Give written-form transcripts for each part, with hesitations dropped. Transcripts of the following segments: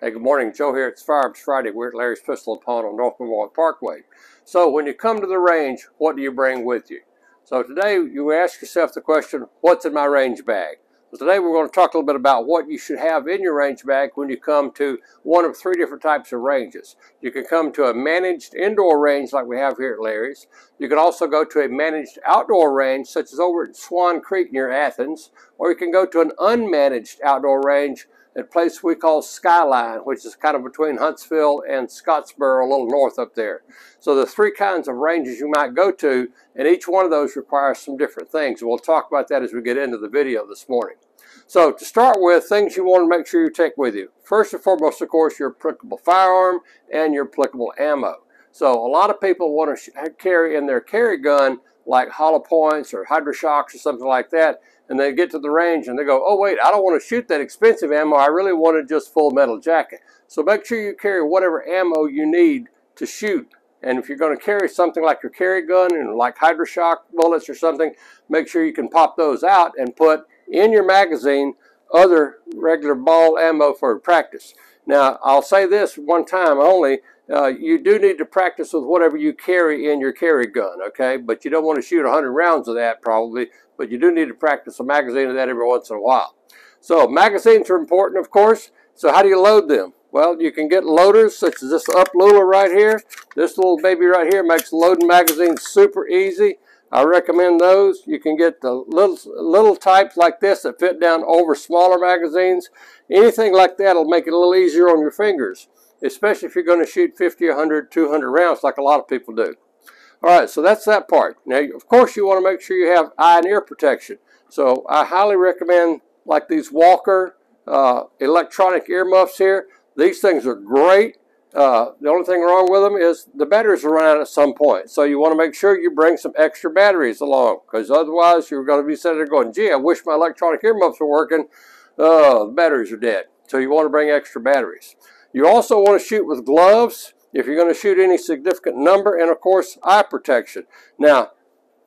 Hey, good morning. Joe here. It's Firearms Friday. We're at Larry's Pistol and Pawn on North Memorial Parkway. So when you come to the range, what do you bring with you? So today you ask yourself the question, what's in my range bag? So today we're going to talk a little bit about what you should have in your range bag when you come to one of three different types of ranges. You can come to a managed indoor range like we have here at Larry's. You can also go to a managed outdoor range such as over at Swan Creek near Athens, or you can go to an unmanaged outdoor range at a place we call Skyline, which is kind of between Huntsville and Scottsboro, a little north up there. So the three kinds of ranges you might go to, and each one of those requires some different things. We'll talk about that as we get into the video this morning. So to start with, things you want to make sure you take with you. First and foremost, of course, your applicable firearm and your applicable ammo. So a lot of people want to carry in their carry gun like hollow points or hydroshocks or something like that, and they get to the range and they go, oh wait, I don't want to shoot that expensive ammo, I really wanted just full metal jacket. So make sure you carry whatever ammo you need to shoot. And if you're going to carry something like your carry gun and like hydroshock bullets or something, make sure you can pop those out and put in your magazine other regular ball ammo for practice. Now I'll say this one time only, you do need to practice with whatever you carry in your carry gun, okay? But you don't want to shoot 100 rounds of that probably, but you do need to practice a magazine of that every once in a while. So magazines are important, of course. So how do you load them? Well, you can get loaders such as this up Lula right here. This little baby right here makes loading magazines super easy. I recommend those. You can get the little types like this that fit down over smaller magazines. Anything like that will make it a little easier on your fingers, especially if you're going to shoot 50, 100, 200 rounds like a lot of people do. All right, so that's that part. Now, of course, you want to make sure you have eye and ear protection. So I highly recommend like these Walker electronic earmuffs here. These things are great. The only thing wrong with them is the batteries will run out at some point. So you want to make sure you bring some extra batteries along, because otherwise you're going to be sitting there going, gee, I wish my electronic earmuffs were working. The batteries are dead. So you want to bring extra batteries. You also want to shoot with gloves if you're going to shoot any significant number, and of course eye protection. Now,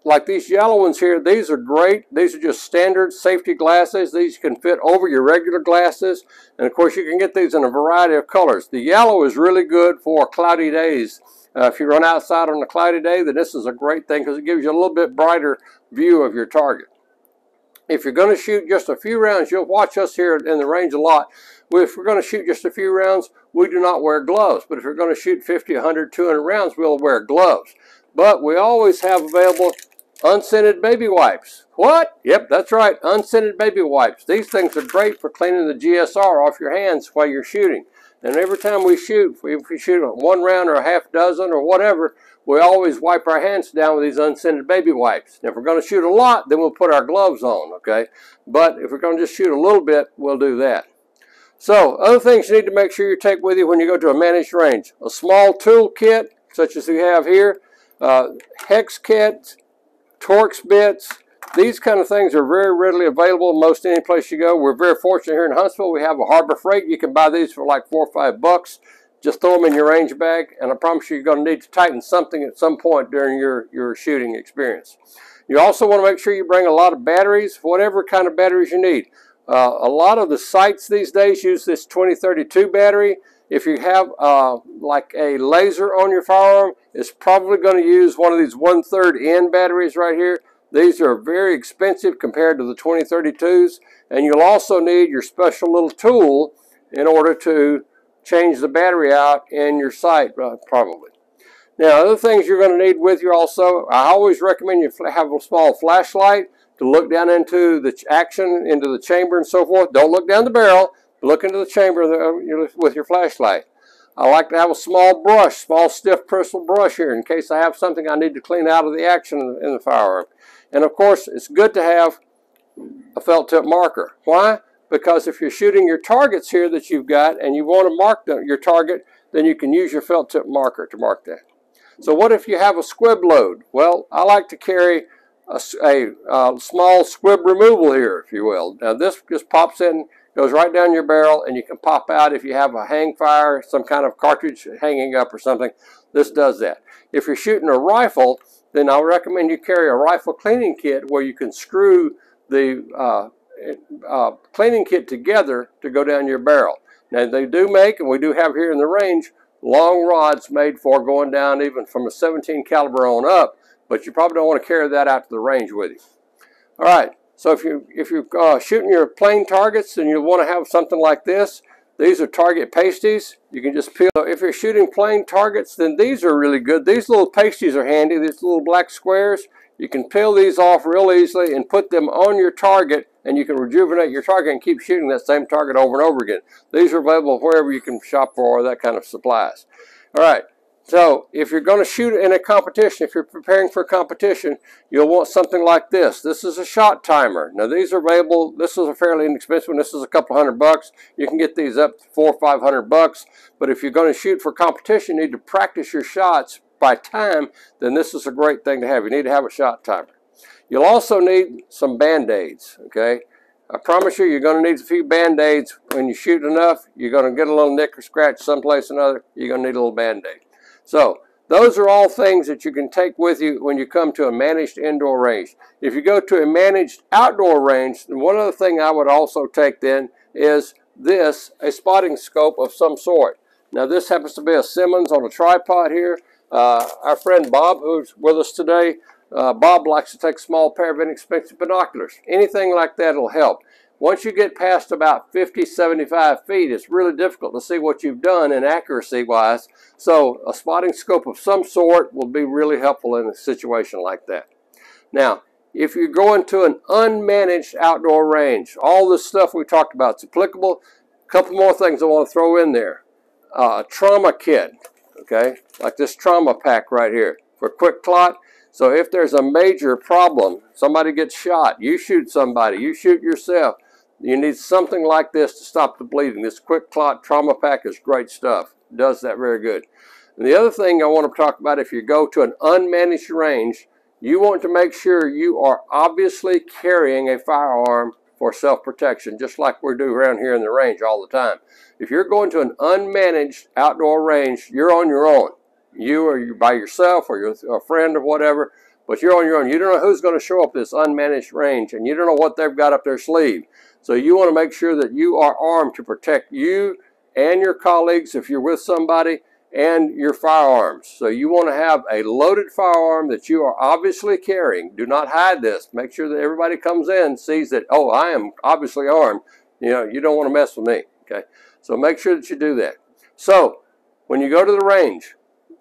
like these yellow ones here, these are great. These are just standard safety glasses. These can fit over your regular glasses, and of course you can get these in a variety of colors. The yellow is really good for cloudy days. If you run outside on a cloudy day, then this is a great thing because it gives you a little bit brighter view of your target. If you're going to shoot just a few rounds, you'll watch us here in the range a lot. If we're going to shoot just a few rounds, we do not wear gloves. But if you're going to shoot 50, 100, 200 rounds, we'll wear gloves. But we always have available unscented baby wipes. What? Yep, that's right, unscented baby wipes. These things are great for cleaning the GSR off your hands while you're shooting. And every time we shoot, if we shoot one round or a half dozen or whatever, we always wipe our hands down with these unscented baby wipes. Now, if we're going to shoot a lot, then we'll put our gloves on, okay? But if we're going to just shoot a little bit, we'll do that. So, other things you need to make sure you take with you when you go to a managed range. A small tool kit, such as we have here, hex kits, Torx bits. These kind of things are very readily available most any place you go. We're very fortunate here in Huntsville. We have a Harbor Freight. You can buy these for like $4 or $5. Just throw them in your range bag, and I promise you're going to need to tighten something at some point during your shooting experience. You also want to make sure you bring a lot of batteries, whatever kind of batteries you need. A lot of the sites these days use this 2032 battery. If you have like a laser on your firearm, it's probably going to use one of these 1/3 N batteries right here. These are very expensive compared to the 2032s, and you'll also need your special little tool in order to change the battery out in your sight, probably. Now, other things you're going to need with you also, I always recommend you have a small flashlight to look down into the action, into the chamber and so forth. Don't look down the barrel, but look into the chamber with your flashlight. I like to have a small brush, small stiff bristle brush here in case I have something I need to clean out of the action in the firearm. And of course, it's good to have a felt tip marker. Why? Because if you're shooting your targets here that you've got and you want to mark your target, then you can use your felt tip marker to mark that. So what if you have a squib load? Well, I like to carry a small squib removal here, if you will. Now this just pops in, goes right down your barrel, and you can pop out if you have a hang fire, some kind of cartridge hanging up or something. This does that. If you're shooting a rifle, then I recommend you carry a rifle cleaning kit where you can screw the cleaning kit together to go down your barrel. Now they do make, and we do have here in the range, long rods made for going down even from a 17 caliber on up, but you probably don't want to carry that out to the range with you. All right, so if you're shooting your plain targets, then you want to have something like this. These are target pasties. You can just peel. If you're shooting plain targets, then these are really good. These little pasties are handy. These little black squares. You can peel these off real easily and put them on your target, and you can rejuvenate your target and keep shooting that same target over and over again. These are available wherever you can shop for that kind of supplies. All right. So if you're going to shoot in a competition, if you're preparing for a competition, you'll want something like this. This is a shot timer. Now these are available. This is a fairly inexpensive one. This is a couple $100. You can get these up to $400 or $500. But if you're going to shoot for competition, you need to practice your shots by time, then this is a great thing to have. You need to have a shot timer. You'll also need some Band-Aids, okay? I promise you, you're going to need a few Band-Aids. When you shoot enough, you're going to get a little nick or scratch someplace or another. You're going to need a little Band-Aid. So those are all things that you can take with you when you come to a managed indoor range. If you go to a managed outdoor range, then one other thing I would also take then is this, a spotting scope of some sort. Now this happens to be a Simmons on a tripod here. Our friend Bob, who's with us today, Bob likes to take a small pair of inexpensive binoculars. Anything like that will help. Once you get past about 50, 75 feet, it's really difficult to see what you've done in accuracy-wise. So a spotting scope of some sort will be really helpful in a situation like that. Now, if you're going to an unmanaged outdoor range, all this stuff we talked about is applicable. A couple more things I want to throw in there. A trauma kit, okay, like this trauma pack right here for quick clot. So if there's a major problem, somebody gets shot, you shoot somebody, you shoot yourself, you need something like this to stop the bleeding. This quick clot trauma pack is great stuff. It does that very good. And the other thing I want to talk about, if you go to an unmanaged range, you want to make sure you are obviously carrying a firearm for self-protection, just like we do around here in the range all the time. If you're going to an unmanaged outdoor range, you're on your own. You're by yourself, or you're a friend or whatever, but you're on your own. You don't know who's going to show up this unmanaged range, and you don't know what they've got up their sleeve. So you want to make sure that you are armed to protect you and your colleagues if you're with somebody, and your firearms. So you want to have a loaded firearm that you are obviously carrying. Do not hide this. Make sure that everybody comes in and sees that, oh, I am obviously armed. You know, you don't want to mess with me. Okay, so make sure that you do that. So when you go to the range,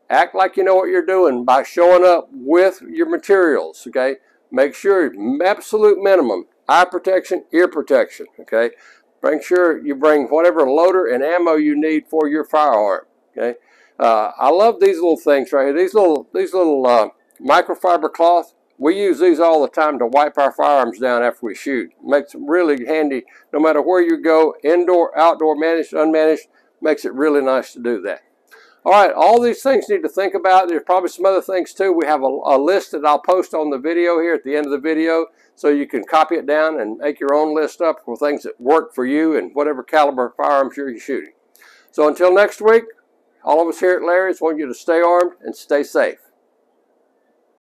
act like you know what you're doing by showing up with your materials, okay? Make sure, absolute minimum, eye protection, ear protection, okay? Make sure you bring whatever loader and ammo you need for your firearm, okay? I love these little things right here. These little microfiber cloth, we use these all the time to wipe our firearms down after we shoot. Makes it really handy no matter where you go, indoor, outdoor, managed, unmanaged, makes it really nice to do that. All right, all these things you need to think about. There's probably some other things too. We have a list that I'll post on the video here at the end of the video, so you can copy it down and make your own list up for things that work for you and whatever caliber firearms you're shooting. So until next week, all of us here at Larry's want you to stay armed and stay safe.